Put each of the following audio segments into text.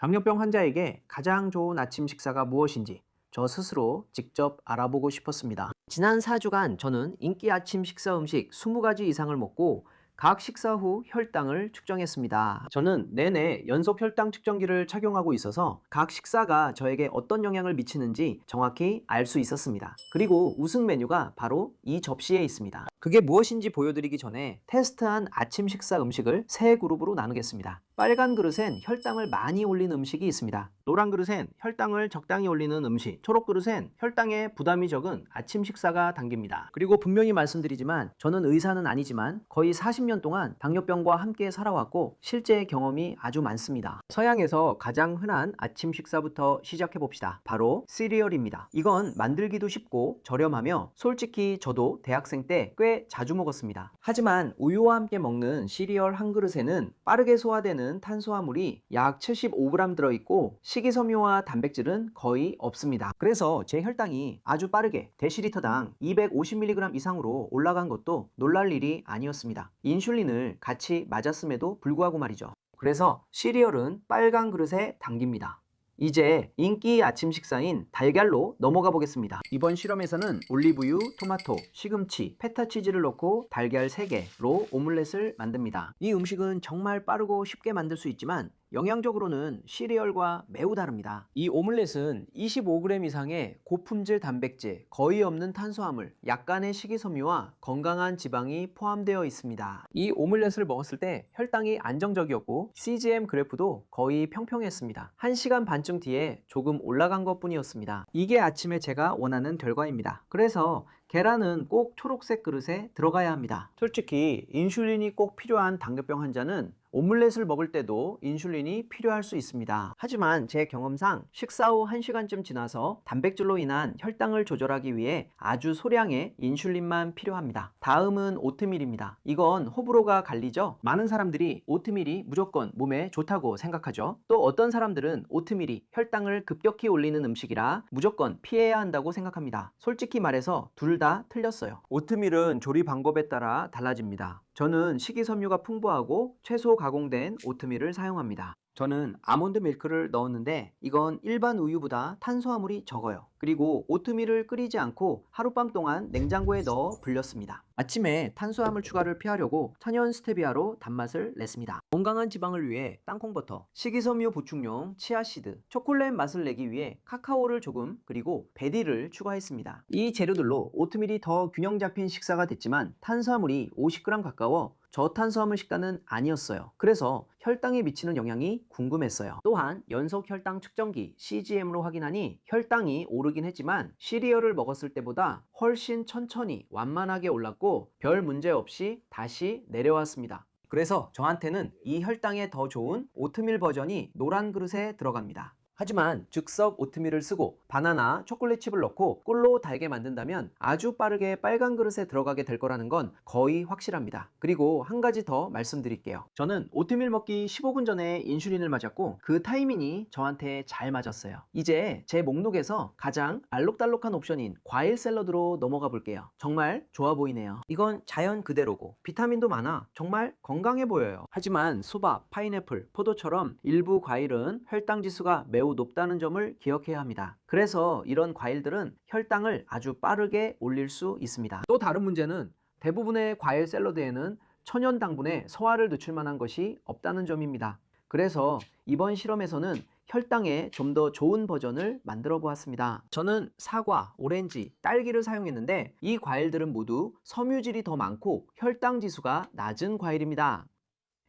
당뇨병 환자에게 가장 좋은 아침 식사가 무엇인지 저 스스로 직접 알아보고 싶었습니다. 지난 4주간 저는 인기 아침 식사 음식 20가지 이상을 먹고 각 식사 후 혈당을 측정했습니다. 저는 내내 연속 혈당 측정기를 착용하고 있어서 각 식사가 저에게 어떤 영향을 미치는지 정확히 알 수 있었습니다. 그리고 우승 메뉴가 바로 이 접시에 있습니다. 그게 무엇인지 보여드리기 전에 테스트한 아침 식사 음식을 세 그룹으로 나누겠습니다. 빨간 그릇엔 혈당을 많이 올린 음식이 있습니다. 노란 그릇엔 혈당을 적당히 올리는 음식, 초록 그릇엔 혈당에 부담이 적은 아침 식사가 담깁니다. 그리고 분명히 말씀드리지만 저는 의사는 아니지만 거의 40년 동안 당뇨병과 함께 살아왔고 실제 경험이 아주 많습니다. 서양에서 가장 흔한 아침 식사부터 시작해 봅시다. 바로 시리얼입니다. 이건 만들기도 쉽고 저렴하며 솔직히 저도 대학생 때 꽤 자주 먹었습니다. 하지만 우유와 함께 먹는 시리얼 한 그릇에는 빠르게 소화되는 탄수화물이 약 75g 들어있고 식이섬유와 단백질은 거의 없습니다. 그래서 제 혈당이 아주 빠르게 데시리터당 250mg 이상으로 올라간 것도 놀랄 일이 아니었습니다. 인슐린을 같이 맞았음에도 불구하고 말이죠. 그래서 시리얼은 빨간 그릇에 담깁니다. 이제 인기 아침 식사인 달걀로 넘어가 보겠습니다. 이번 실험에서는 올리브유, 토마토, 시금치, 페타치즈를 넣고 달걀 3개로 오믈렛을 만듭니다. 이 음식은 정말 빠르고 쉽게 만들 수 있지만 영양적으로는 시리얼과 매우 다릅니다. 이 오믈렛은 25g 이상의 고품질 단백질, 거의 없는 탄수화물, 약간의 식이섬유와 건강한 지방이 포함되어 있습니다. 이 오믈렛을 먹었을 때 혈당이 안정적이었고 CGM 그래프도 거의 평평했습니다. 1시간 반쯤 뒤에 조금 올라간 것 뿐이었습니다. 이게 아침에 제가 원하는 결과입니다. 그래서 계란은 꼭 초록색 그릇에 들어가야 합니다. 솔직히 인슐린이 꼭 필요한 당뇨병 환자는 오믈렛을 먹을 때도 인슐린이 필요할 수 있습니다. 하지만 제 경험상 식사 후 1시간쯤 지나서 단백질로 인한 혈당을 조절하기 위해 아주 소량의 인슐린만 필요합니다. 다음은 오트밀입니다. 이건 호불호가 갈리죠? 많은 사람들이 오트밀이 무조건 몸에 좋다고 생각하죠. 또 어떤 사람들은 오트밀이 혈당을 급격히 올리는 음식이라 무조건 피해야 한다고 생각합니다. 솔직히 말해서 둘 다 틀렸어요. 오트밀은 조리 방법에 따라 달라집니다. 저는 식이섬유가 풍부하고 채소 가공된 오트밀을 사용합니다. 저는 아몬드 밀크를 넣었는데 이건 일반 우유보다 탄수화물이 적어요. 그리고 오트밀을 끓이지 않고 하룻밤 동안 냉장고에 넣어 불렸습니다. 아침에 탄수화물 추가를 피하려고 천연 스테비아로 단맛을 냈습니다. 건강한 지방을 위해 땅콩버터, 식이섬유 보충용 치아씨드, 초콜릿 맛을 내기 위해 카카오를 조금 그리고 베리를 추가했습니다. 이 재료들로 오트밀이 더 균형 잡힌 식사가 됐지만 탄수화물이 50g 가까워 저탄수화물 식단은 아니었어요. 그래서 혈당에 미치는 영향이 궁금했어요. 또한 연속 혈당 측정기 CGM으로 확인하니 혈당이 오르긴 했지만 시리얼을 먹었을 때보다 훨씬 천천히 완만하게 올랐고 별 문제 없이 다시 내려왔습니다. 그래서 저한테는 이 혈당에 더 좋은 오트밀 버전이 노란 그릇에 들어갑니다. 하지만 즉석 오트밀을 쓰고 바나나, 초콜릿칩을 넣고 꿀로 달게 만든다면 아주 빠르게 빨간 그릇에 들어가게 될 거라는 건 거의 확실합니다. 그리고 한 가지 더 말씀드릴게요. 저는 오트밀 먹기 15분 전에 인슐린을 맞았고 그 타이밍이 저한테 잘 맞았어요. 이제 제 목록에서 가장 알록달록한 옵션인 과일 샐러드로 넘어가 볼게요. 정말 좋아 보이네요. 이건 자연 그대로고 비타민도 많아 정말 건강해 보여요. 하지만 수박, 파인애플, 포도처럼 일부 과일은 혈당 지수가 매우 높다는 점을 기억해야 합니다. 그래서 이런 과일들은 혈당을 아주 빠르게 올릴 수 있습니다. 또 다른 문제는 대부분의 과일 샐러드에는 천연 당분의 서화를 늦출 만한 것이 없다는 점입니다. 그래서 이번 실험에서는 혈당에 좀 더 좋은 버전을 만들어 보았습니다. 저는 사과, 오렌지, 딸기를 사용했는데 이 과일들은 모두 섬유질이 더 많고 혈당 지수가 낮은 과일입니다.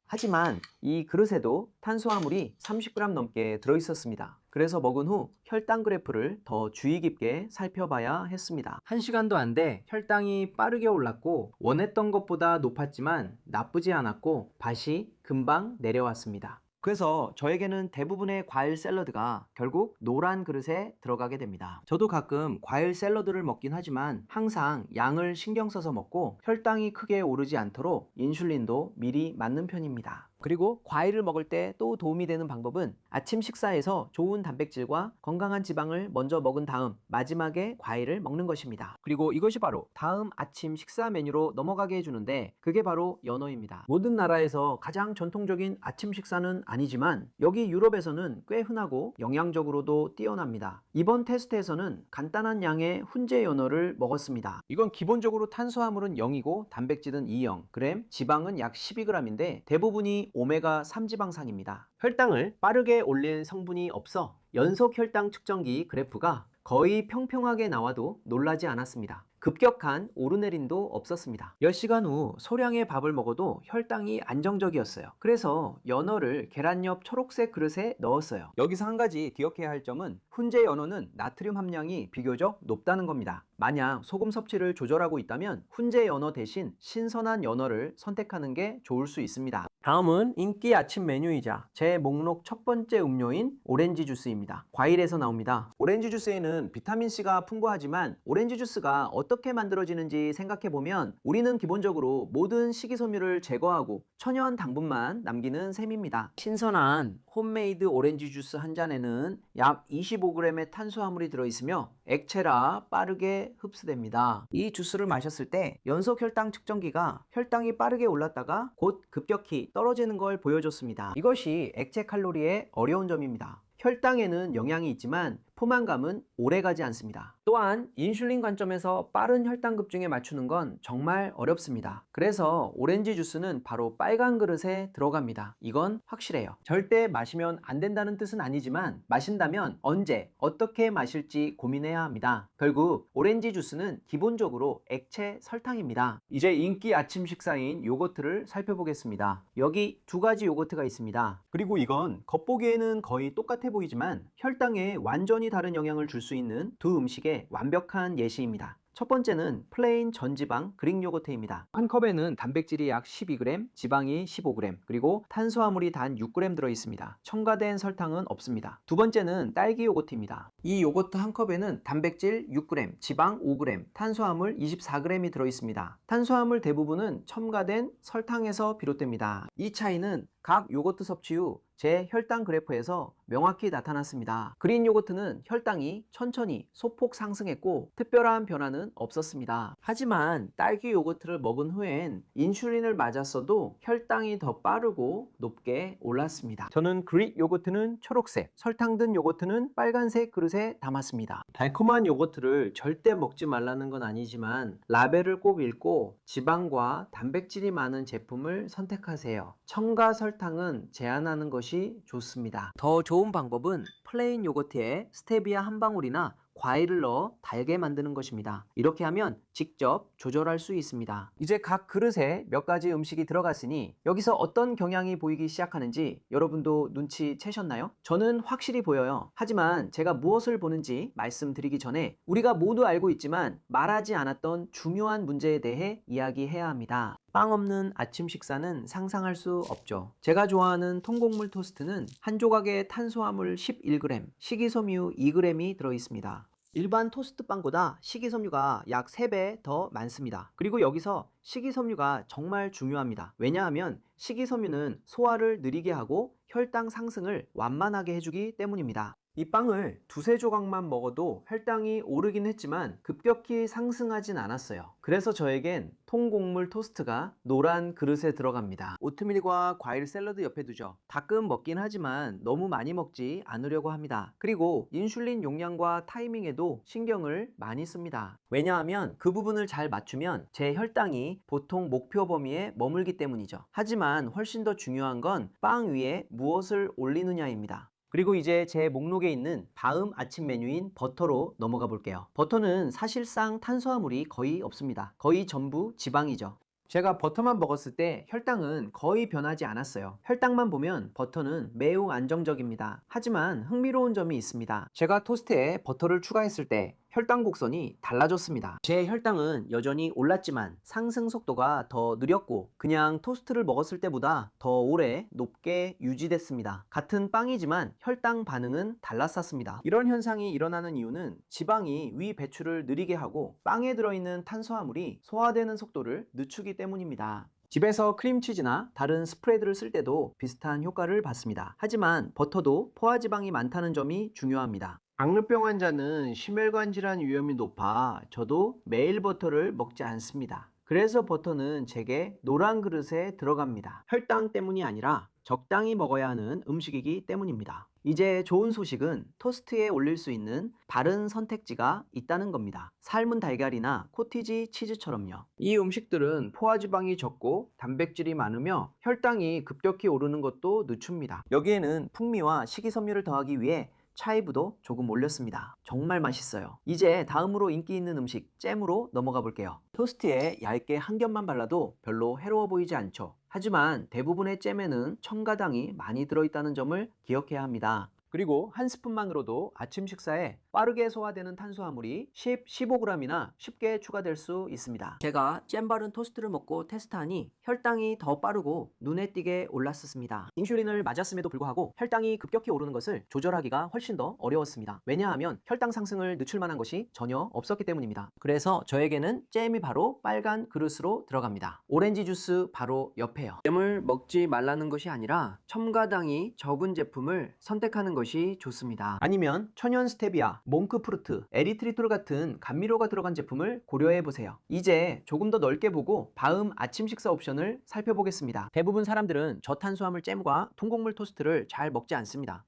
하지만 이 그릇에도 탄수화물이 30g 넘게 들어있었습니다. 그래서 먹은 후 혈당 그래프를 더 주의 깊게 살펴봐야 했습니다. 1시간도 안 돼 혈당이 빠르게 올랐고 원했던 것보다 높았지만 나쁘지 않았고 다시 금방 내려왔습니다. 그래서 저에게는 대부분의 과일 샐러드가 결국 노란 그릇에 들어가게 됩니다. 저도 가끔 과일 샐러드를 먹긴 하지만 항상 양을 신경 써서 먹고 혈당이 크게 오르지 않도록 인슐린도 미리 맞는 편입니다. 그리고 과일을 먹을 때 또 도움이 되는 방법은 아침 식사에서 좋은 단백질과 건강한 지방을 먼저 먹은 다음 마지막에 과일을 먹는 것입니다. 그리고 이것이 바로 다음 아침 식사 메뉴로 넘어가게 해주는데, 그게 바로 연어입니다. 모든 나라에서 가장 전통적인 아침 식사는 아니지만 여기 유럽에서는 꽤 흔하고 영양적으로도 뛰어납니다. 이번 테스트에서는 간단한 양의 훈제 연어를 먹었습니다. 이건 기본적으로 탄수화물은 0이고 단백질은 2g, 지방은 약 12g인데 대부분이 오메가3 지방산입니다. 혈당을 빠르게 올릴 성분이 없어 연속 혈당 측정기 그래프가 거의 평평하게 나와도 놀라지 않았습니다. 급격한 오르내림도 없었습니다. 10시간 후 소량의 밥을 먹어도 혈당이 안정적이었어요. 그래서 연어를 계란 옆 초록색 그릇에 넣었어요. 여기서 한 가지 기억해야 할 점은 훈제 연어는 나트륨 함량이 비교적 높다는 겁니다. 만약 소금 섭취를 조절하고 있다면 훈제 연어 대신 신선한 연어를 선택하는 게 좋을 수 있습니다. 다음은 인기 아침 메뉴이자 제 목록 첫 번째 음료인 오렌지 주스입니다. 과일에서 나옵니다. 오렌지 주스에는 비타민C가 풍부하지만 오렌지 주스가 어떻게 만들어지는지 생각해보면 우리는 기본적으로 모든 식이섬유를 제거하고 천연 당분만 남기는 셈입니다. 신선한 홈메이드 오렌지 주스 한 잔에는 약 25g의 탄수화물이 들어있으며 액체라 빠르게 흡수됩니다. 이 주스를 마셨을 때 연속 혈당 측정기가 혈당이 빠르게 올랐다가 곧 급격히 떨어지는 걸 보여줬습니다. 이것이 액체 칼로리의 어려운 점입니다. 혈당에는 영향이 있지만 포만감은 오래가지 않습니다. 또한 인슐린 관점에서 빠른 혈당 급증에 맞추는 건 정말 어렵습니다. 그래서 오렌지 주스는 바로 빨간 그릇에 들어갑니다. 이건 확실해요. 절대 마시면 안 된다는 뜻은 아니지만 마신다면 언제 어떻게 마실지 고민해야 합니다. 결국 오렌지 주스는 기본적으로 액체 설탕입니다. 이제 인기 아침 식사인 요거트를 살펴보겠습니다. 여기 두 가지 요거트가 있습니다. 그리고 이건 겉보기에는 거의 똑같아 보이지만 혈당에 완전히 다른 영향을 줄 수 있는 두 음식의 완벽한 예시입니다. 첫 번째는 플레인 전지방 그릭 요거트입니다. 한 컵에는 단백질이 약 12g, 지방이 15g, 그리고 탄수화물이 단 6g 들어있습니다. 첨가된 설탕은 없습니다. 두 번째는 딸기 요거트입니다. 이 요거트 한 컵에는 단백질 6g, 지방 5g, 탄수화물 24g이 들어있습니다. 탄수화물 대부분은 첨가된 설탕에서 비롯됩니다. 이 차이는 각 요거트 섭취 후 제 혈당 그래프에서 명확히 나타났습니다. 그린 요거트는 혈당이 천천히 소폭 상승했고 특별한 변화는 없었습니다. 하지만 딸기 요거트를 먹은 후엔 인슐린을 맞았어도 혈당이 더 빠르고 높게 올랐습니다. 저는 그릭 요거트는 초록색, 설탕 든 요거트는 빨간색 그릇에 담았습니다. 달콤한 요거트를 절대 먹지 말라는 건 아니지만 라벨을 꼭 읽고 지방과 단백질이 많은 제품을 선택하세요. 첨가 설탕은 제한하는 것이 좋습니다. 더 좋은 방법은 플레인 요거트에 스테비아 한 방울이나 과일을 넣어 달게 만드는 것입니다. 이렇게 하면 직접 조절할 수 있습니다. 이제 각 그릇에 몇 가지 음식이 들어갔으니 여기서 어떤 경향이 보이기 시작하는지 여러분도 눈치채셨나요? 저는 확실히 보여요. 하지만 제가 무엇을 보는지 말씀드리기 전에 우리가 모두 알고 있지만 말하지 않았던 중요한 문제에 대해 이야기해야 합니다. 빵 없는 아침 식사는 상상할 수 없죠. 제가 좋아하는 통곡물 토스트는 한 조각에 탄수화물 11g, 식이섬유 2g이 들어있습니다. 일반 토스트 빵보다 식이섬유가 약 3배 더 많습니다. 그리고 여기서 식이섬유가 정말 중요합니다. 왜냐하면 식이섬유는 소화를 느리게 하고 혈당 상승을 완만하게 해주기 때문입니다. 이 빵을 두세 조각만 먹어도 혈당이 오르긴 했지만 급격히 상승하진 않았어요. 그래서 저에겐 통곡물 토스트가 노란 그릇에 들어갑니다. 오트밀과 과일 샐러드 옆에 두죠. 가끔 먹긴 하지만 너무 많이 먹지 않으려고 합니다. 그리고 인슐린 용량과 타이밍에도 신경을 많이 씁니다. 왜냐하면 그 부분을 잘 맞추면 제 혈당이 보통 목표 범위에 머물기 때문이죠. 하지만 훨씬 더 중요한 건 빵 위에 무엇을 올리느냐입니다. 그리고 이제 제 목록에 있는 다음 아침 메뉴인 버터로 넘어가 볼게요. 버터는 사실상 탄수화물이 거의 없습니다. 거의 전부 지방이죠. 제가 버터만 먹었을 때 혈당은 거의 변하지 않았어요. 혈당만 보면 버터는 매우 안정적입니다. 하지만 흥미로운 점이 있습니다. 제가 토스트에 버터를 추가했을 때 혈당 곡선이 달라졌습니다. 제 혈당은 여전히 올랐지만 상승 속도가 더 느렸고 그냥 토스트를 먹었을 때보다 더 오래 높게 유지됐습니다. 같은 빵이지만 혈당 반응은 달랐었습니다. 이런 현상이 일어나는 이유는 지방이 위 배출을 느리게 하고 빵에 들어있는 탄수화물이 소화되는 속도를 늦추기 때문입니다. 집에서 크림치즈나 다른 스프레드를 쓸 때도 비슷한 효과를 받습니다. 하지만 버터도 포화지방이 많다는 점이 중요합니다. 당뇨병 환자는 심혈관 질환 위험이 높아 저도 매일 버터를 먹지 않습니다. 그래서 버터는 제게 노란 그릇에 들어갑니다. 혈당 때문이 아니라 적당히 먹어야 하는 음식이기 때문입니다. 이제 좋은 소식은 토스트에 올릴 수 있는 다른 선택지가 있다는 겁니다. 삶은 달걀이나 코티지 치즈처럼요. 이 음식들은 포화지방이 적고 단백질이 많으며 혈당이 급격히 오르는 것도 늦춥니다. 여기에는 풍미와 식이섬유를 더하기 위해 차이브도 조금 올렸습니다. 정말 맛있어요. 이제 다음으로 인기 있는 음식 잼으로 넘어가 볼게요. 토스트에 얇게 한 겹만 발라도 별로 해로워 보이지 않죠. 하지만 대부분의 잼에는 첨가당이 많이 들어있다는 점을 기억해야 합니다. 그리고 한 스푼만으로도 아침 식사에 빠르게 소화되는 탄수화물이 15g이나 쉽게 추가될 수 있습니다. 제가 잼 바른 토스트를 먹고 테스트하니 혈당이 더 빠르고 눈에 띄게 올랐었습니다. 인슐린을 맞았음에도 불구하고 혈당이 급격히 오르는 것을 조절하기가 훨씬 더 어려웠습니다. 왜냐하면 혈당 상승을 늦출 만한 것이 전혀 없었기 때문입니다. 그래서 저에게는 잼이 바로 빨간 그릇으로 들어갑니다. 오렌지 주스 바로 옆에요. 잼을 먹지 말라는 것이 아니라 첨가당이 적은 제품을 선택하는 것이 좋습니다. 아니면 천연 스테비아, 몽크프루트, 에리트리톨 같은 감미료가 들어간 제품을 고려해 보세요. 이제 조금 더 넓게 보고 다음 아침 식사 옵션을 살펴보겠습니다. 대부분 사람들은 저탄수화물 잼과 통곡물 토스트를 잘 먹지 않습니다.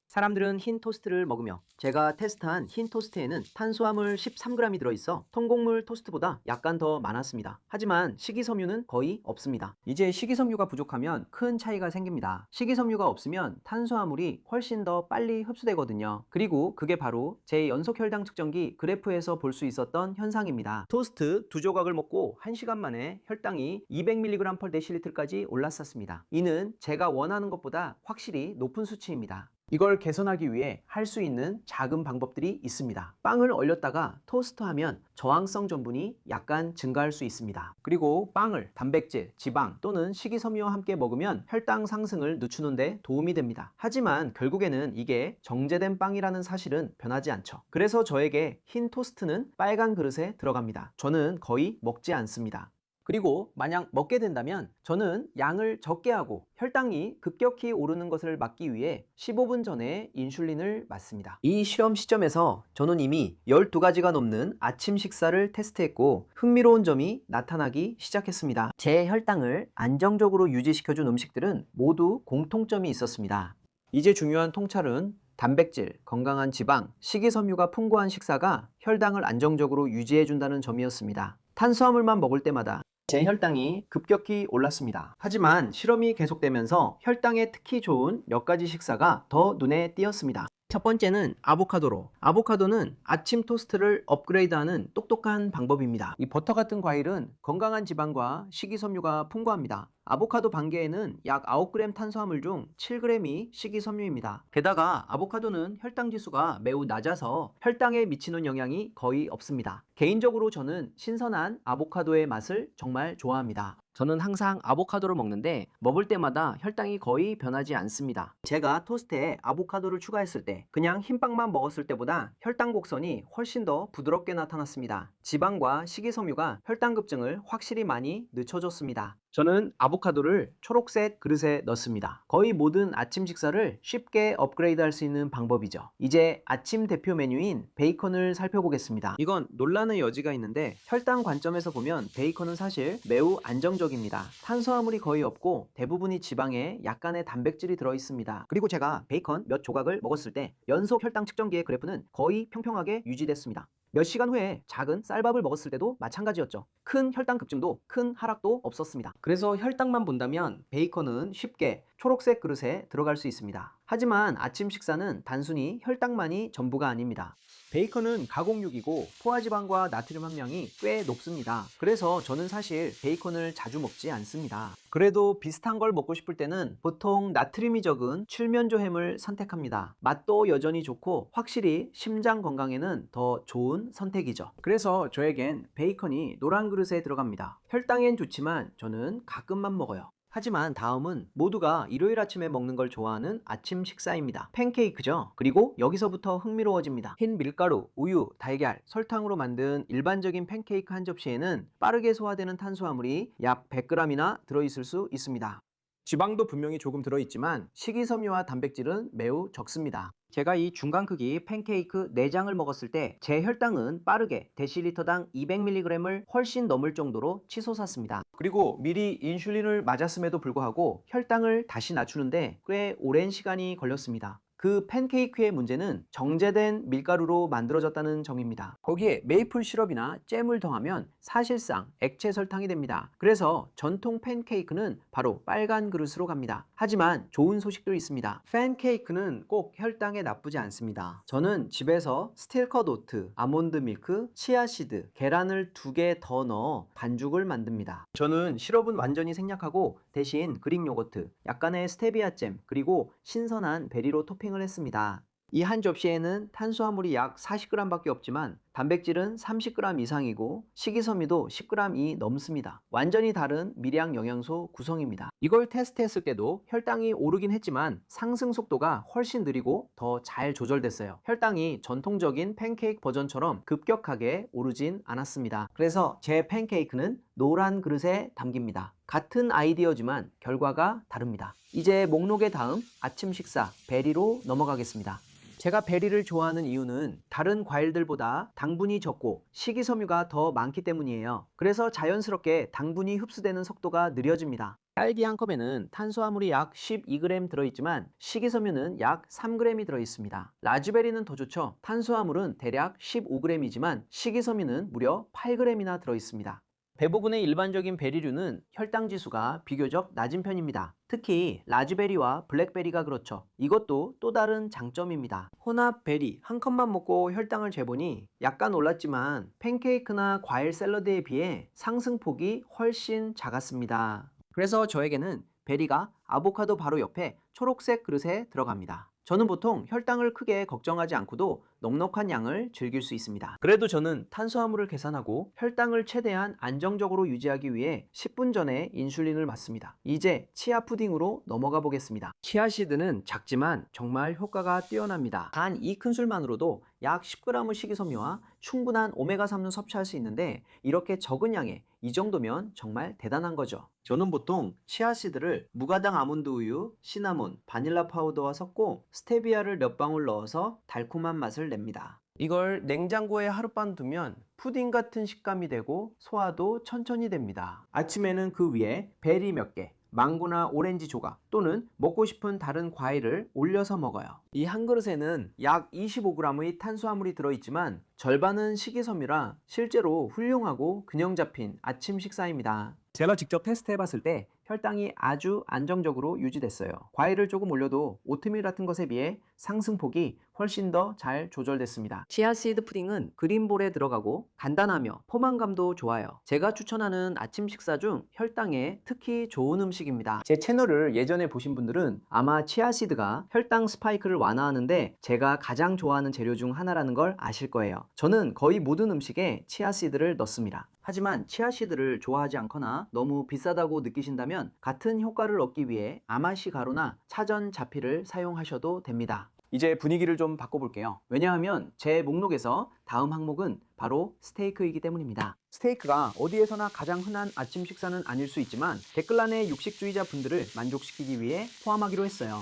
사람들은 흰 토스트를 먹으며 제가 테스트한 흰 토스트에는 탄수화물 13g이 들어있어 통곡물 토스트보다 약간 더 많았습니다. 하지만 식이섬유는 거의 없습니다. 이제 식이섬유가 부족하면 큰 차이가 생깁니다. 식이섬유가 없으면 탄수화물이 훨씬 더 빨리 흡수되거든요. 그리고 그게 바로 제 연속혈당 측정기 그래프에서 볼 수 있었던 현상입니다. 토스트 2조각을 먹고 1시간 만에 혈당이 200mg/dl까지 올랐었습니다. 이는 제가 원하는 것보다 확실히 높은 수치입니다. 이걸 개선하기 위해 할 수 있는 작은 방법들이 있습니다. 빵을 얼렸다가 토스트하면 저항성 전분이 약간 증가할 수 있습니다. 그리고 빵을 단백질, 지방 또는 식이섬유와 함께 먹으면 혈당 상승을 늦추는 데 도움이 됩니다. 하지만 결국에는 이게 정제된 빵이라는 사실은 변하지 않죠. 그래서 저에게 흰 토스트는 빨간 그릇에 들어갑니다. 저는 거의 먹지 않습니다. 그리고 만약 먹게 된다면 저는 양을 적게 하고 혈당이 급격히 오르는 것을 막기 위해 15분 전에 인슐린을 맞습니다. 이 실험 시점에서 저는 이미 12가지가 넘는 아침 식사를 테스트했고 흥미로운 점이 나타나기 시작했습니다. 제 혈당을 안정적으로 유지시켜준 음식들은 모두 공통점이 있었습니다. 이제 중요한 통찰은 단백질, 건강한 지방, 식이섬유가 풍부한 식사가 혈당을 안정적으로 유지해준다는 점이었습니다. 탄수화물만 먹을 때마다 제 혈당이 급격히 올랐습니다. 하지만 실험이 계속되면서 혈당에 특히 좋은 몇 가지 식사가 더 눈에 띄었습니다. 첫 번째는 아보카도로. 아보카도는 아침 토스트를 업그레이드하는 똑똑한 방법입니다. 이 버터 같은 과일은 건강한 지방과 식이섬유가 풍부합니다. 아보카도 반 개에는 약 9g 탄수화물 중 7g이 식이섬유입니다. 게다가 아보카도는 혈당 지수가 매우 낮아서 혈당에 미치는 영향이 거의 없습니다. 개인적으로 저는 신선한 아보카도의 맛을 정말 좋아합니다. 저는 항상 아보카도를 먹는데 먹을 때마다 혈당이 거의 변하지 않습니다. 제가 토스트에 아보카도를 추가했을 때 그냥 흰빵만 먹었을 때보다 혈당 곡선이 훨씬 더 부드럽게 나타났습니다. 지방과 식이섬유가 혈당 급증을 확실히 많이 늦춰줬습니다. 저는 아보카도를 초록색 그릇에 넣습니다. 거의 모든 아침 식사를 쉽게 업그레이드할 수 있는 방법이죠. 이제 아침 대표 메뉴인 베이컨을 살펴보겠습니다. 이건 논란의 여지가 있는데 혈당 관점에서 보면 베이컨은 사실 매우 안정적입니다. 탄수화물이 거의 없고 대부분이 지방에 약간의 단백질이 들어있습니다. 그리고 제가 베이컨 몇 조각을 먹었을 때 연속 혈당 측정기의 그래프는 거의 평평하게 유지됐습니다. 몇 시간 후에 작은 쌀밥을 먹었을 때도 마찬가지였죠. 큰 혈당 급증도 큰 하락도 없었습니다. 그래서 혈당만 본다면 베이컨은 쉽게 초록색 그릇에 들어갈 수 있습니다. 하지만 아침 식사는 단순히 혈당만이 전부가 아닙니다. 베이컨은 가공육이고 포화지방과 나트륨 함량이 꽤 높습니다. 그래서 저는 사실 베이컨을 자주 먹지 않습니다. 그래도 비슷한 걸 먹고 싶을 때는 보통 나트륨이 적은 칠면조 햄을 선택합니다. 맛도 여전히 좋고 확실히 심장 건강에는 더 좋은 선택이죠. 그래서 저에겐 베이컨이 노란 그릇에 들어갑니다. 혈당엔 좋지만 저는 가끔만 먹어요. 하지만 다음은 모두가 일요일 아침에 먹는 걸 좋아하는 아침 식사입니다. 팬케이크죠. 그리고 여기서부터 흥미로워집니다. 흰 밀가루, 우유, 달걀, 설탕으로 만든 일반적인 팬케이크 한 접시에는 빠르게 소화되는 탄수화물이 약 100g이나 들어있을 수 있습니다. 지방도 분명히 조금 들어있지만 식이섬유와 단백질은 매우 적습니다. 제가 이 중간 크기 팬케이크 4장을 먹었을 때 제 혈당은 빠르게 데시리터당 200mg을 훨씬 넘을 정도로 치솟았습니다. 그리고 미리 인슐린을 맞았음에도 불구하고 혈당을 다시 낮추는데 꽤 오랜 시간이 걸렸습니다. 그 팬케이크의 문제는 정제된 밀가루로 만들어졌다는 점입니다. 거기에 메이플 시럽이나 잼을 더하면 사실상 액체 설탕이 됩니다. 그래서 전통 팬케이크는 바로 빨간 그릇으로 갑니다. 하지만 좋은 소식도 있습니다. 팬케이크는 꼭 혈당에 나쁘지 않습니다. 저는 집에서 스틸컷 오트, 아몬드 밀크, 치아씨드, 계란을 2개 더 넣어 반죽을 만듭니다. 저는 시럽은 완전히 생략하고 대신 그릭 요거트, 약간의 스테비아 잼, 그리고 신선한 베리로 토핑을 했습니다. 이 한 접시에는 탄수화물이 약 40g 밖에 없지만 단백질은 30g 이상이고 식이섬유도 10g이 넘습니다. 완전히 다른 미량 영양소 구성입니다. 이걸 테스트했을 때도 혈당이 오르긴 했지만 상승 속도가 훨씬 느리고 더 잘 조절됐어요. 혈당이 전통적인 팬케이크 버전처럼 급격하게 오르진 않았습니다. 그래서 제 팬케이크는 노란 그릇에 담깁니다. 같은 아이디어지만 결과가 다릅니다. 이제 목록의 다음 아침 식사 베리로 넘어가겠습니다. 제가 베리를 좋아하는 이유는 다른 과일들보다 당분이 적고 식이섬유가 더 많기 때문이에요. 그래서 자연스럽게 당분이 흡수되는 속도가 느려집니다. 딸기 한 컵에는 탄수화물이 약 12g 들어있지만 식이섬유는 약 3g이 들어있습니다. 라즈베리는 더 좋죠. 탄수화물은 대략 15g이지만 식이섬유는 무려 8g이나 들어있습니다. 대부분의 일반적인 베리류는 혈당 지수가 비교적 낮은 편입니다. 특히 라즈베리와 블랙베리가 그렇죠. 이것도 또 다른 장점입니다. 혼합 베리 한 컵만 먹고 혈당을 재보니 약간 올랐지만 팬케이크나 과일 샐러드에 비해 상승폭이 훨씬 작았습니다. 그래서 저에게는 베리가 아보카도 바로 옆에 초록색 그릇에 들어갑니다. 저는 보통 혈당을 크게 걱정하지 않고도 넉넉한 양을 즐길 수 있습니다. 그래도 저는 탄수화물을 계산하고 혈당을 최대한 안정적으로 유지하기 위해 10분 전에 인슐린을 맞습니다. 이제 치아 푸딩으로 넘어가 보겠습니다. 치아씨드는 작지만 정말 효과가 뛰어납니다. 단 2큰술만으로도 약 10g의 식이섬유와 충분한 오메가3을 섭취할 수 있는데 이렇게 적은 양에 이 정도면 정말 대단한 거죠. 저는 보통 치아씨드를 무가당 아몬드 우유, 시나몬, 바닐라 파우더와 섞고 스테비아를 몇 방울 넣어서 달콤한 맛을 냅니다. 이걸 냉장고에 하룻밤 두면 푸딩 같은 식감이 되고 소화도 천천히 됩니다. 아침에는 그 위에 베리 몇 개, 망고나 오렌지 조각 또는 먹고 싶은 다른 과일을 올려서 먹어요. 이 한 그릇에는 약 25g의 탄수화물이 들어있지만 절반은 식이섬유라 실제로 훌륭하고 균형 잡힌 아침 식사입니다. 제가 직접 테스트해봤을 때 혈당이 아주 안정적으로 유지됐어요. 과일을 조금 올려도 오트밀 같은 것에 비해 상승폭이 훨씬 더 잘 조절됐습니다. 치아씨드 푸딩은 그린볼에 들어가고 간단하며 포만감도 좋아요. 제가 추천하는 아침 식사 중 혈당에 특히 좋은 음식입니다. 제 채널을 예전에 보신 분들은 아마 치아씨드가 혈당 스파이크를 완화하는데 제가 가장 좋아하는 재료 중 하나라는 걸 아실 거예요. 저는 거의 모든 음식에 치아씨드를 넣습니다. 하지만 치아씨드를 좋아하지 않거나 너무 비싸다고 느끼신다면 같은 효과를 얻기 위해 아마시 가루나 차전 자피를 사용하셔도 됩니다. 이제 분위기를 좀 바꿔볼게요. 왜냐하면 제 목록에서 다음 항목은 바로 스테이크이기 때문입니다. 스테이크가 어디에서나 가장 흔한 아침 식사는 아닐 수 있지만 댓글란의 육식주의자 분들을 만족시키기 위해 포함하기로 했어요.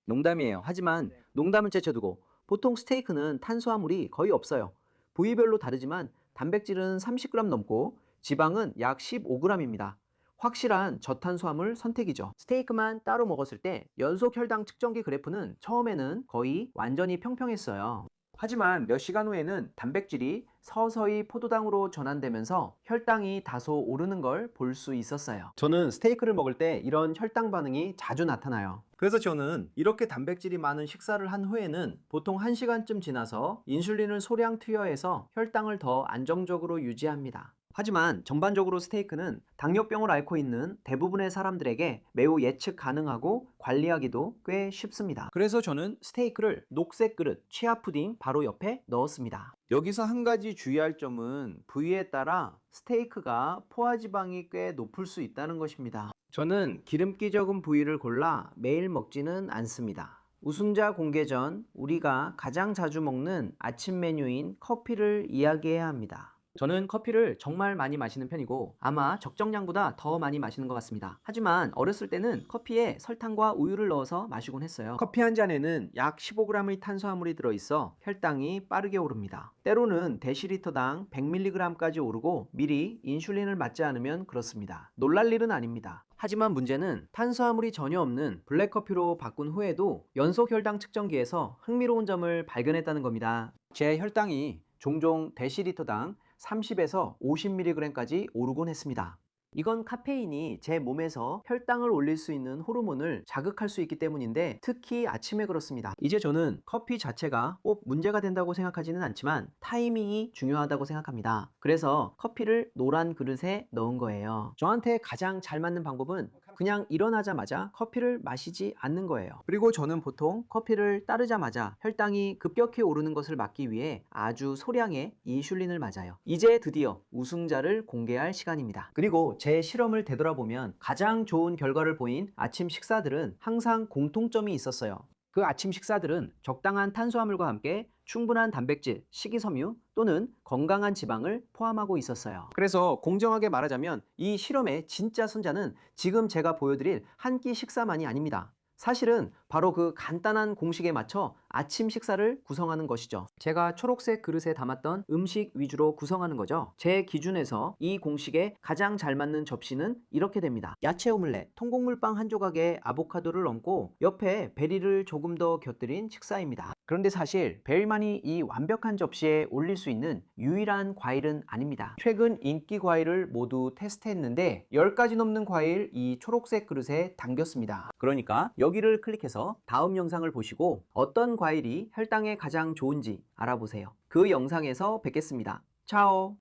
농담이에요. 하지만 농담은 제쳐두고 보통 스테이크는 탄수화물이 거의 없어요. 부위별로 다르지만 단백질은 30g 넘고 지방은 약 15g입니다. 확실한 저탄수화물 선택이죠. 스테이크만 따로 먹었을 때 연속 혈당 측정기 그래프는 처음에는 거의 완전히 평평했어요. 하지만 몇 시간 후에는 단백질이 서서히 포도당으로 전환되면서 혈당이 다소 오르는 걸 볼 수 있었어요. 저는 스테이크를 먹을 때 이런 혈당 반응이 자주 나타나요. 그래서 저는 이렇게 단백질이 많은 식사를 한 후에는 보통 1시간쯤 지나서 인슐린을 소량 투여해서 혈당을 더 안정적으로 유지합니다. 하지만 전반적으로 스테이크는 당뇨병을 앓고 있는 대부분의 사람들에게 매우 예측 가능하고 관리하기도 꽤 쉽습니다. 그래서 저는 스테이크를 녹색 그릇, 치아 푸딩 바로 옆에 넣었습니다. 여기서 한 가지 주의할 점은 부위에 따라 스테이크가 포화지방이 꽤 높을 수 있다는 것입니다. 저는 기름기 적은 부위를 골라 매일 먹지는 않습니다. 우승자 공개 전 우리가 가장 자주 먹는 아침 메뉴인 커피를 이야기해야 합니다. 저는 커피를 정말 많이 마시는 편이고 아마 적정량보다 더 많이 마시는 것 같습니다. 하지만 어렸을 때는 커피에 설탕과 우유를 넣어서 마시곤 했어요. 커피 한 잔에는 약 15g의 탄수화물이 들어있어 혈당이 빠르게 오릅니다. 때로는 데시리터당 100mg까지 오르고 미리 인슐린을 맞지 않으면 그렇습니다. 놀랄 일은 아닙니다. 하지만 문제는 탄수화물이 전혀 없는 블랙커피로 바꾼 후에도 연속 혈당 측정기에서 흥미로운 점을 발견했다는 겁니다. 제 혈당이 종종 데시리터당 30에서 50mg까지 오르곤 했습니다. 이건 카페인이 제 몸에서 혈당을 올릴 수 있는 호르몬을 자극할 수 있기 때문인데 특히 아침에 그렇습니다. 이제 저는 커피 자체가 꼭 문제가 된다고 생각하지는 않지만 타이밍이 중요하다고 생각합니다. 그래서 커피를 노란 그릇에 넣은 거예요. 저한테 가장 잘 맞는 방법은 그냥 일어나자마자 커피를 마시지 않는 거예요. 그리고 저는 보통 커피를 따르자마자 혈당이 급격히 오르는 것을 막기 위해 아주 소량의 인슐린을 맞아요. 이제 드디어 우승자를 공개할 시간입니다. 그리고 제 실험을 되돌아보면 가장 좋은 결과를 보인 아침 식사들은 항상 공통점이 있었어요. 그 아침 식사들은 적당한 탄수화물과 함께 충분한 단백질, 식이섬유 또는 건강한 지방을 포함하고 있었어요. 그래서 공정하게 말하자면 이 실험의 진짜 승자는 지금 제가 보여드릴 한 끼 식사만이 아닙니다. 사실은 바로 그 간단한 공식에 맞춰 아침 식사를 구성하는 것이죠. 제가 초록색 그릇에 담았던 음식 위주로 구성하는 거죠. 제 기준에서 이 공식에 가장 잘 맞는 접시는 이렇게 됩니다. 야채 오믈렛, 통곡물빵 한 조각에 아보카도를 얹고 옆에 베리를 조금 더 곁들인 식사입니다. 그런데 사실 베리만이 이 완벽한 접시에 올릴 수 있는 유일한 과일은 아닙니다. 최근 인기 과일을 모두 테스트했는데 10가지 넘는 과일 이 초록색 그릇에 담겼습니다. 그러니까 여기를 클릭해서 다음 영상을 보시고 어떤 과일이 혈당에 가장 좋은지 알아보세요. 그 영상에서 뵙겠습니다. 차오!